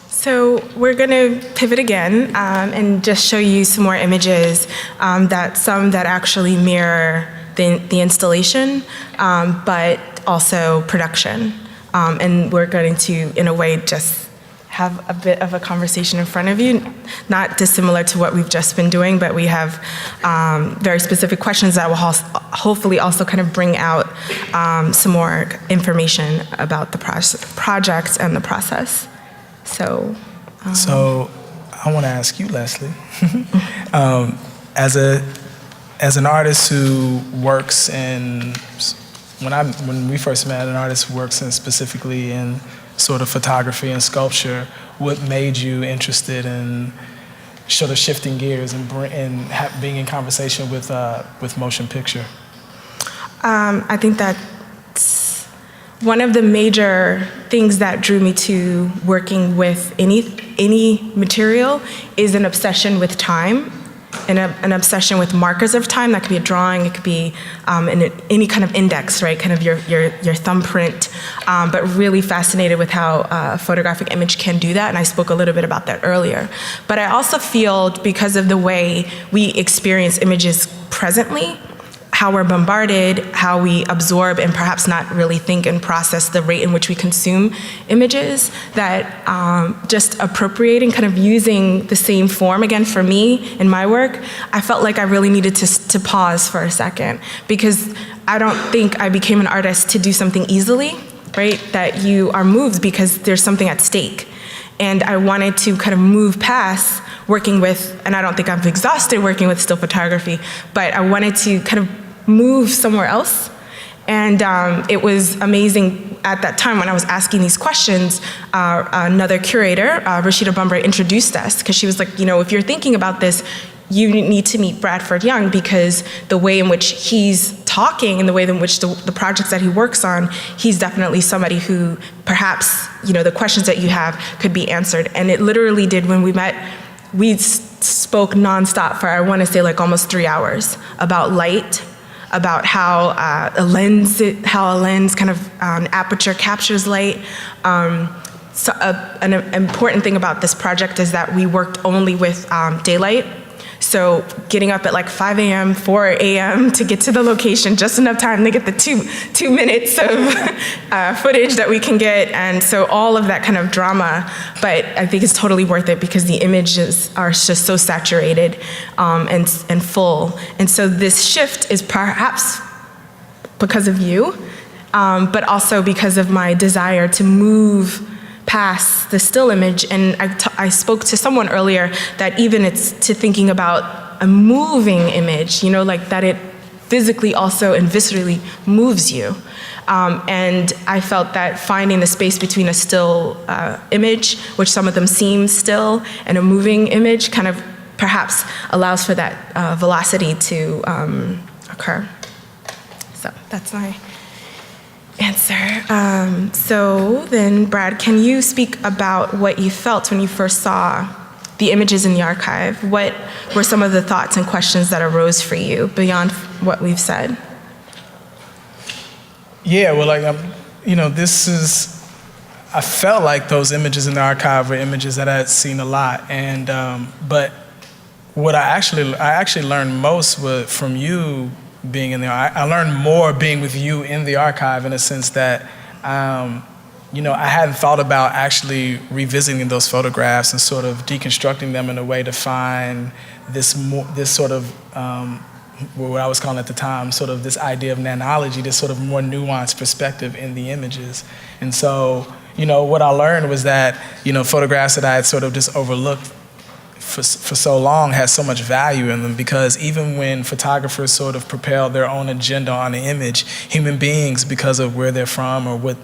[SPEAKER 3] So we're going to pivot again and just show you some more images that actually mirror the installation, but also production. And we're going to, in a way, just have a bit of a conversation in front of you, not dissimilar to what we've just been doing, but we have very specific questions that will hopefully also kind of bring out some more information about the project and the process. So I want to ask you, Leslie, as an artist who works in, when we first met, an artist who works specifically in sort of photography and sculpture, what made you interested in sort of shifting gears and being in conversation with motion picture? I think that one of the major things that drew me to working with any material is an obsession with time, and an obsession with markers of time. That could be a drawing, it could be any kind of index, right? Kind of your thumbprint, but really fascinated with how a photographic image can do that, and I spoke a little bit about that earlier. But I also feel, because of the way we experience images presently, how we're bombarded, how we absorb and perhaps not really think and process the rate in which we consume images, that just appropriating, kind of using the same form again for me in my work, I felt like I really needed to pause for a second, because I don't think I became an artist to do something easily, right? That you are moved because there's something at stake. And I wanted to kind of move past working with, and I don't think I've exhausted working with still photography, but I wanted to kind of move somewhere else. And it was amazing at that time when I was asking these questions, another curator, Rashida Bumbray, introduced us, because she was like, if you're thinking about this, you need to meet Bradford Young, because the way in which he's talking and the way in which the projects that he works on, he's definitely somebody who perhaps, the questions that you have could be answered. And it literally did. When we met, we spoke nonstop for, I want to say, like almost 3 hours about light, about how a lens kind of aperture captures light. So an important thing about this project is that we worked only with daylight. So getting up at like 5 a.m., 4 a.m. to get to the location, just enough time to get the two minutes of footage that we can get. And so all of that kind of drama, but I think it's totally worth it because the images are just so saturated and full. And so this shift is perhaps because of you, but also because of my desire to move past the still image. And I spoke to someone earlier that even it's to thinking about a moving image, like that it physically also and viscerally moves you. And I felt that finding the space between a still image, which some of them seem still, and a moving image kind of perhaps allows for that velocity to occur. So that's my answer. So then, Brad, can you speak about what you felt when you first saw the images in the archive? What were some of the thoughts and questions that arose for you beyond what we've said?
[SPEAKER 4] Yeah, well, I felt like those images in the archive were images that I had seen a lot, and but what I actually learned most was from you being in there. I learned more being with you in the archive, in a sense that I hadn't thought about actually revisiting those photographs and sort of deconstructing them in a way to find this sort of what I was calling at the time, sort of this idea of nanology, this sort of more nuanced perspective in the images. And so, what I learned was that, photographs that I had sort of just overlooked for so long had so much value in them, because even when photographers sort of propel their own agenda on the image, human beings, because of where they're from or what,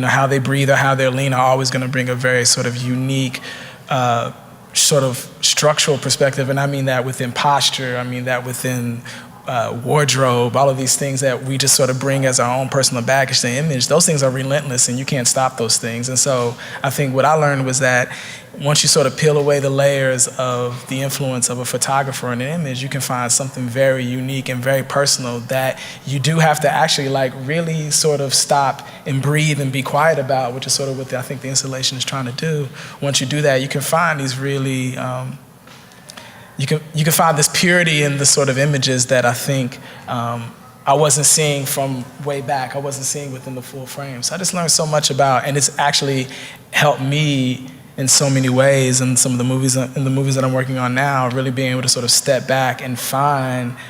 [SPEAKER 4] how they breathe or how they're lean, are always going to bring a very sort of unique sort of structural perspective. And I mean that within posture, I mean that within wardrobe, all of these things that we just sort of bring as our own personal baggage to the image. Those things are relentless and you can't stop those things. And so I think what I learned was that once you sort of peel away the layers of the influence of a photographer in an image, you can find something very unique and very personal that you do have to actually really sort of stop and breathe and be quiet about, which is sort of what I think the installation is trying to do. Once you do that, you can find these really, you can find this purity in the sort of images that I think I wasn't seeing from way back. I wasn't seeing within the full frame. So I just learned so much about, and it's actually helped me in so many ways in some of the movies, that I'm working on now, really being able to sort of step back and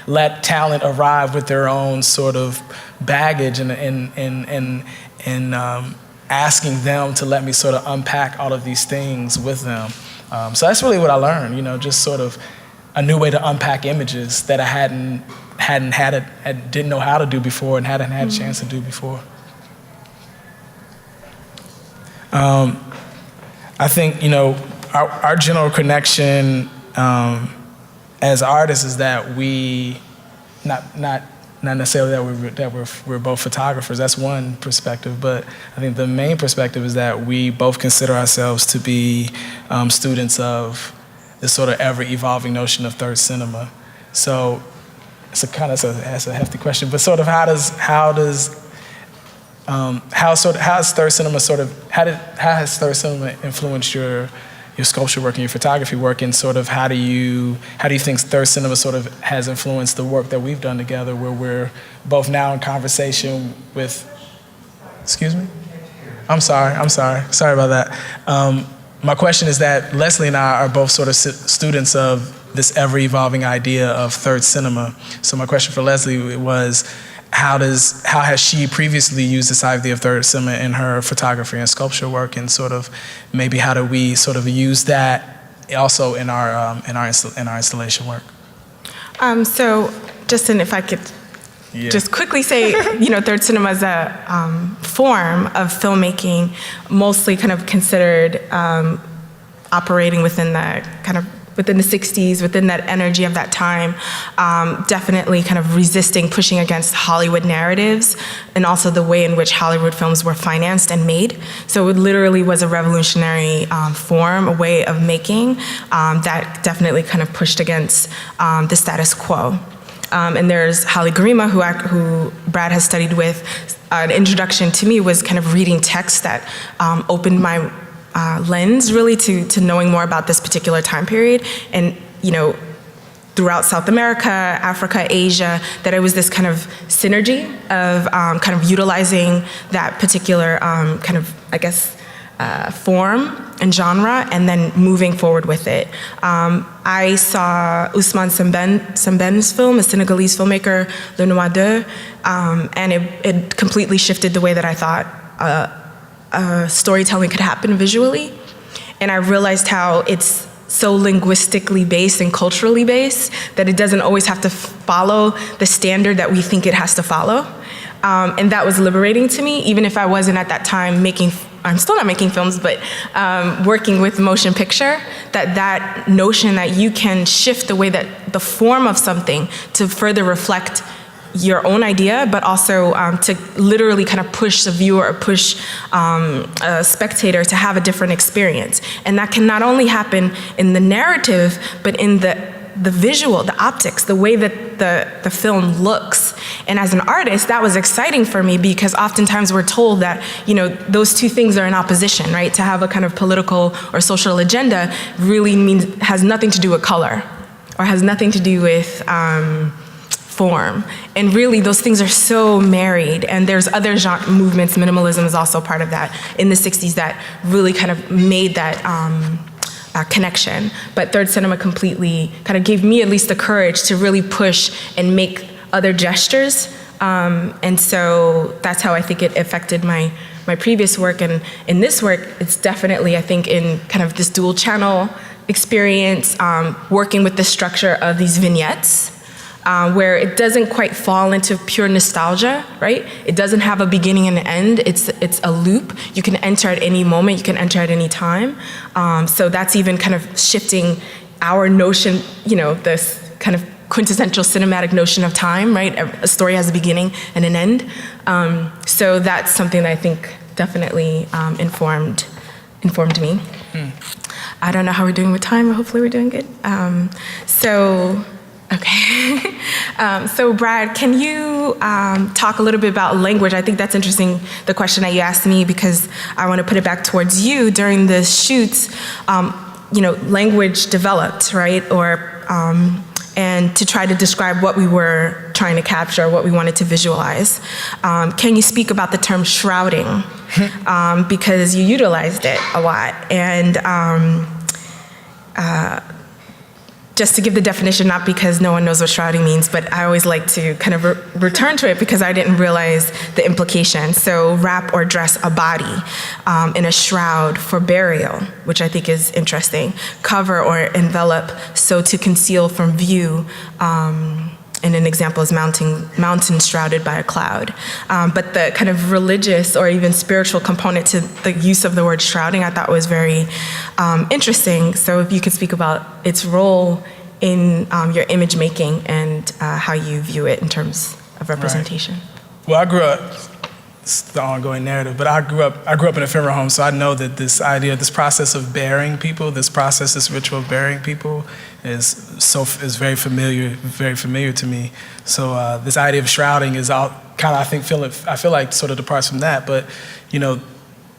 [SPEAKER 4] let talent arrive with their own sort of baggage and asking them to let me sort of unpack all of these things with them. So that's really what I learned, just sort of a new way to unpack images that I didn't know how to do before and hadn't had a chance to do before. I think, our general connection as artists is that we, not necessarily that we're both photographers. That's one perspective, but I think the main perspective is that we both consider ourselves to be students of this sort of ever-evolving notion of third cinema. So it's that's a hefty question, but sort of how has third cinema how has third cinema influenced your sculpture work and your photography work, and sort of how do you think third cinema sort of has influenced the work that we've done together, where we're both now in conversation with, excuse me? I'm sorry about that. My question is that Leslie and I are both sort of students of this ever-evolving idea of third cinema. So my question for Leslie was, how has she previously used this idea of third cinema in her photography and sculpture work, and sort of maybe how do we sort of use that also in our installation work?
[SPEAKER 3] So Justin, if I could just quickly say, third cinema is a form of filmmaking, mostly kind of considered operating within the 60s, within that energy of that time, definitely kind of resisting, pushing against Hollywood narratives, and also the way in which Hollywood films were financed and made. So it literally was a revolutionary form, a way of making that definitely kind of pushed against the status quo. And there's Holly Garima, who Brad has studied with. An introduction to me was kind of reading text that opened my lens really to knowing more about this particular time period. And throughout South America, Africa, Asia, that it was this kind of synergy of kind of utilizing that particular form and genre, and then moving forward with it. I saw Ousmane Sembène's film, a Senegalese filmmaker, Le Noir d'Eux, and it completely shifted the way that I thought storytelling could happen visually. And I realized how it's so linguistically based and culturally based that it doesn't always have to follow the standard that we think it has to follow. And that was liberating to me, even if I wasn't at that time I'm still not making films, but working with motion picture, that notion that you can shift the way that the form of something to further reflect your own idea, but also to literally kind of push the viewer or push a spectator to have a different experience. And that can not only happen in the narrative, but in the visual, the optics, the way that the film looks. And as an artist, that was exciting for me because oftentimes we're told that, those two things are in opposition, right? To have a kind of political or social agenda really has nothing to do with color or has nothing to do with form. And really those things are so married, and there's other genre movements, minimalism is also part of that, in the 60s that really kind of made that connection. But Third Cinema completely kind of gave me at least the courage to really push and make other gestures. And so that's how I think it affected my previous work. And in this work, it's definitely, I think, in kind of this dual channel experience, working with the structure of these vignettes, where it doesn't quite fall into pure nostalgia, right? It doesn't have a beginning and an end. It's a loop. You can enter at any moment. You can enter at any time. So that's even kind of shifting our notion, this kind of quintessential cinematic notion of time, right? A story has a beginning and an end. So that's something that I think definitely informed me. I don't know how we're doing with time, but hopefully we're doing good. Okay. So Brad, can you talk a little bit about language? I think that's interesting, the question that you asked me, because I want to put it back towards you. During the shoots, language developed, right? And to try to describe what we were trying to capture, what we wanted to visualize. Can you speak about the term shrouding? Because you utilized it a lot. And just to give the definition, not because no one knows what shrouding means, but I always like to kind of return to it because I didn't realize the implication. So wrap or dress a body in a shroud for burial, which I think is interesting. Cover or envelop, so to conceal from view. And an example is mountain shrouded by a cloud. But the kind of religious or even spiritual component to the use of the word shrouding, I thought was very interesting. So if you could speak about its role in your image making and how you view it in terms of representation.
[SPEAKER 4] Right. Well, I grew up, it's the ongoing narrative, but I grew up in a funeral home, so I know that this idea, this process of burying people, this ritual of burying people is very familiar to me. So this idea of shrouding is all kind of, I feel like sort of departs from that. But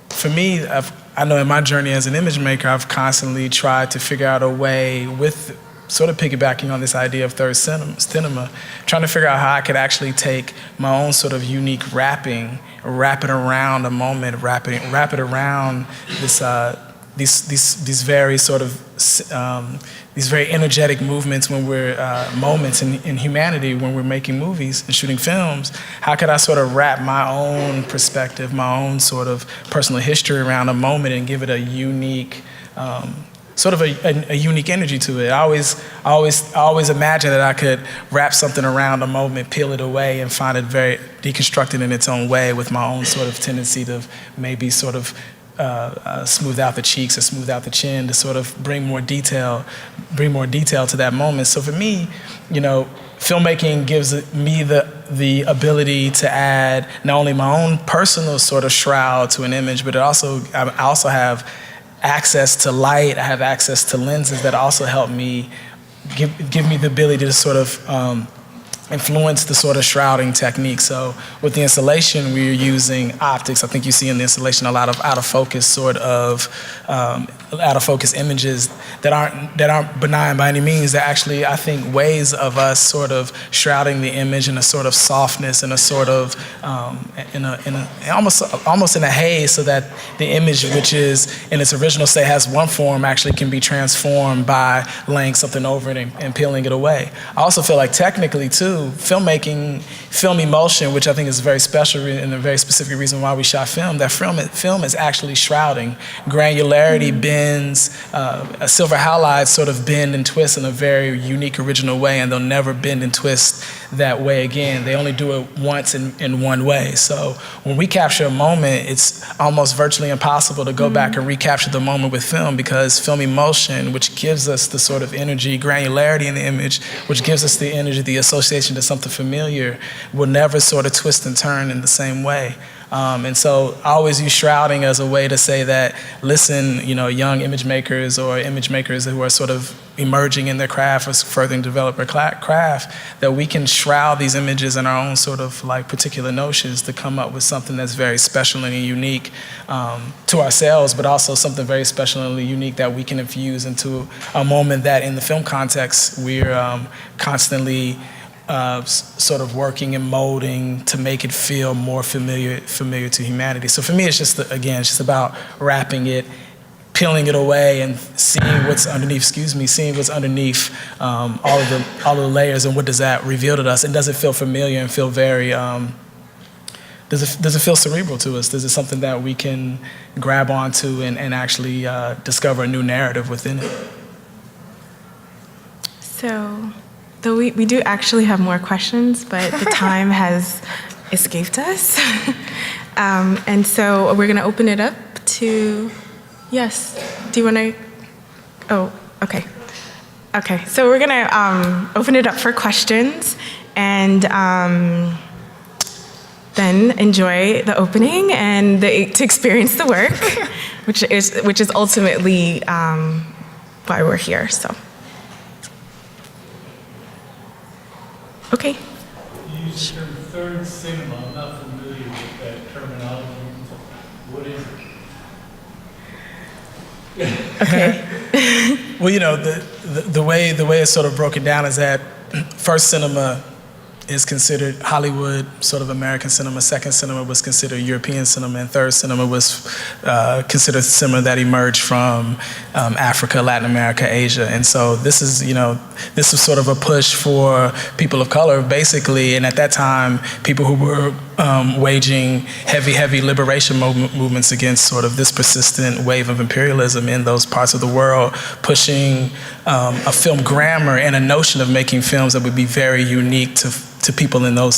[SPEAKER 4] for me, I know in my journey as an image maker, I've constantly tried to figure out a way, with sort of piggybacking on this idea of third cinema, trying to figure out how I could actually take my own sort of unique wrapping, wrap it around a moment, wrap it around this these very sort of these very energetic movements when we're moments in humanity when we're making movies and shooting films. How could I sort of wrap my own perspective, my own sort of personal history around a moment and give it a unique sort of a unique energy to it? I always imagine that I could wrap something around a moment, peel it away, and find it very deconstructed in its own way, with my own sort of tendency to maybe sort of smooth out the cheeks or smooth out the chin to sort of bring more detail to that moment. So for me, filmmaking gives me the ability to add not only my own personal sort of shroud to an image, but I also have access to light. I have access to lenses that also help me give me the ability to sort of influence the sort of shrouding technique. So with the installation, we're using optics. I think you see in the installation a lot of out of focus images that aren't benign by any means. They're actually, I think, ways of us sort of shrouding the image in a sort of softness and a sort of almost in a haze, so that the image, which is in its original state has one form, actually can be transformed by laying something over it and peeling it away. I also feel like technically too, too. Filmmaking, film emulsion, which I think is very special and a very specific reason why we shot film, that film is actually shrouding. Granularity bends, silver halides sort of bend and twist in a very unique, original way, and they'll never bend and twist that way again. They only do it once in one way. So when we capture a moment, it's almost virtually impossible to go back and recapture the moment with film, because film emulsion, which gives us the sort of energy, granularity in the image, which gives us the energy, the association to something familiar, will never sort of twist and turn in the same way. And so I always use shrouding as a way to say that, listen, young image makers or image makers who are sort of emerging in their craft or furthering develop their craft, that we can shroud these images in our own sort of like particular notions to come up with something that's very special and unique to ourselves, but also something very special and unique that we can infuse into a moment that in the film context we're constantly sort of working and molding to make it feel more familiar to humanity. So for me, it's just, again, it's just about wrapping it, peeling it away, and seeing what's underneath. Seeing what's underneath all of the layers, and what does that reveal to us? And does it feel familiar and feel very? Does it feel cerebral to us? Is it something that we can grab onto and actually discover a new narrative within it?
[SPEAKER 3] So. Though we do actually have more questions, but the time has escaped us. And so we're going to open it up to, yes, do you want to, oh, okay. Okay, so we're going to open it up for questions, and then enjoy the opening and to experience the work, which is ultimately why we're here, so. Okay.
[SPEAKER 5] You use the term third cinema. I'm not familiar with that terminology. What is it?
[SPEAKER 3] Okay.
[SPEAKER 4] Well, the way it's sort of broken down is that first cinema is considered Hollywood, sort of American cinema. Second cinema was considered European cinema, and third cinema was considered cinema that emerged from Africa, Latin America, Asia. And so this is was sort of a push for people of color, basically. And at that time, people who were waging heavy liberation movements against sort of this persistent wave of imperialism in those parts of the world, pushing a film grammar and a notion of making films that would be very unique to people in those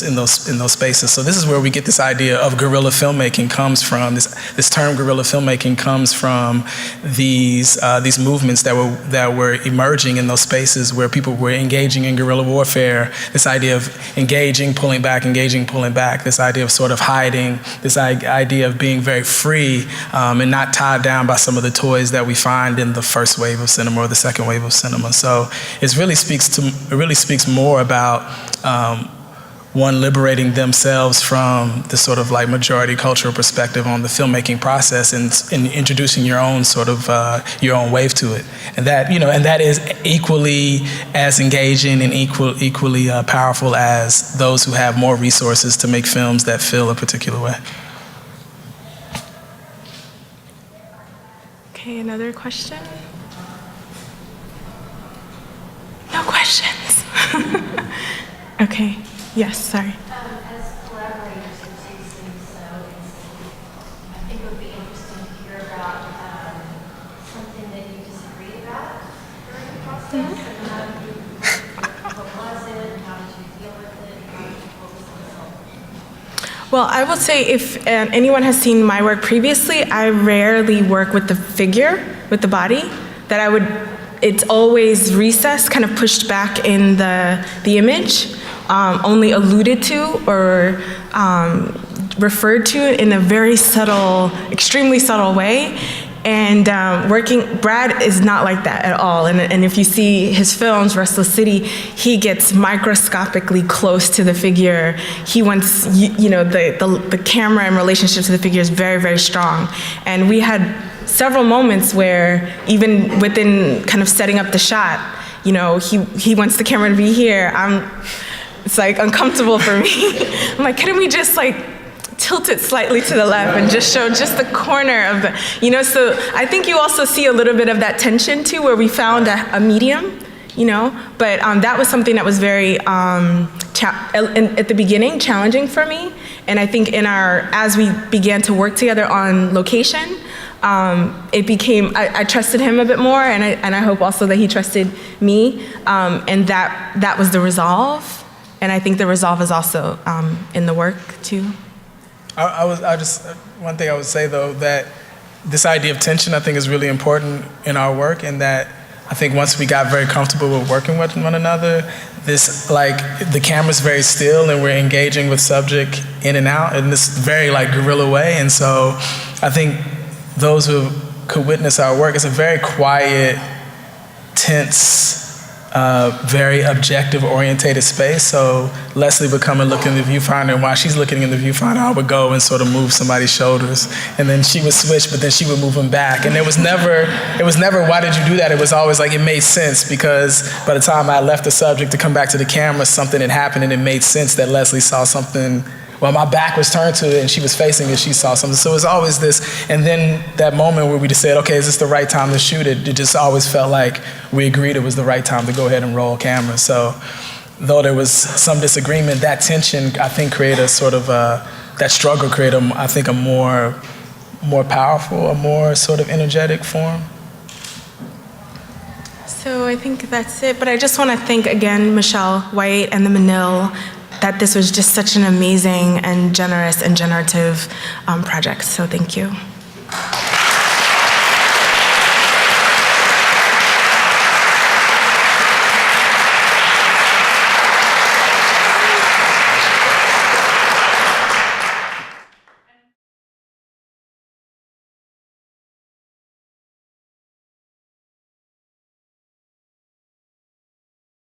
[SPEAKER 4] spaces. So this is where we get this idea of guerrilla filmmaking comes from. This term guerrilla filmmaking comes from these movements that were emerging in those spaces where people were engaging in guerrilla warfare. This idea of engaging, pulling back, this idea of sort of hiding, this idea of being very free and not tied down by some of the toys that we find in the first wave of cinema or the second wave of cinema. So it really speaks more about one liberating themselves from the sort of like majority cultural perspective on the filmmaking process and introducing your own sort of your own wave to it, and that is equally as engaging and equally powerful as those who have more resources to make films that feel a particular way.
[SPEAKER 3] Okay, another question? No questions. Okay. Yes, sorry.
[SPEAKER 6] As collaborators, it seems so. I think it would be interesting to hear about something that you disagreed about during the process. And how did you, what was it? How did you deal with it? How did you focus on yourself?
[SPEAKER 3] Well, I will say if anyone has seen my work previously, I rarely work with the figure, with the body. It's always recessed, kind of pushed back in the image. Only alluded to or referred to in a very subtle, extremely subtle way. And Brad is not like that at all. And if you see his films, Restless City, he gets microscopically close to the figure. He wants, the camera and relationship to the figure is very, very strong. And we had several moments where even within kind of setting up the shot, he wants the camera to be here. It's like uncomfortable for me. I'm like, couldn't we just like tilt it slightly to the left and just show just the corner of the, so I think you also see a little bit of that tension too, where we found a medium, but that was something that was very at the beginning, challenging for me. And I think as we began to work together on location, it became, I trusted him a bit more, and I hope also that he trusted me, and that was the resolve. And I think the resolve is also in the work too.
[SPEAKER 4] One thing I would say though, that this idea of tension I think is really important in our work, and that I think once we got very comfortable with working with one another, the camera's very still and we're engaging with subject in and out in this very guerrilla way. And so I think those who could witness our work, it's a very quiet, tense, very objective orientated space. So Leslie would come and look in the viewfinder, and while she's looking in the viewfinder, I would go and sort of move somebody's shoulders, and then she would switch, but then she would move them back. And it was never, why did you do that? It was always it made sense, because by the time I left the subject to come back to the camera, something had happened, and it made sense that Leslie saw something. Well, my back was turned to it and she was facing it, she saw something. So it was always this, and then that moment where we just said, okay, is this the right time to shoot it? It just always felt like we agreed it was the right time to go ahead and roll camera. So though there was some disagreement, that tension, I think, created a sort of, that struggle created, I think, a more powerful, a more sort of energetic form.
[SPEAKER 3] So I think that's it, but I just want to thank again Michelle White and the Menil, that this was just such an amazing and generous and generative project. So thank you.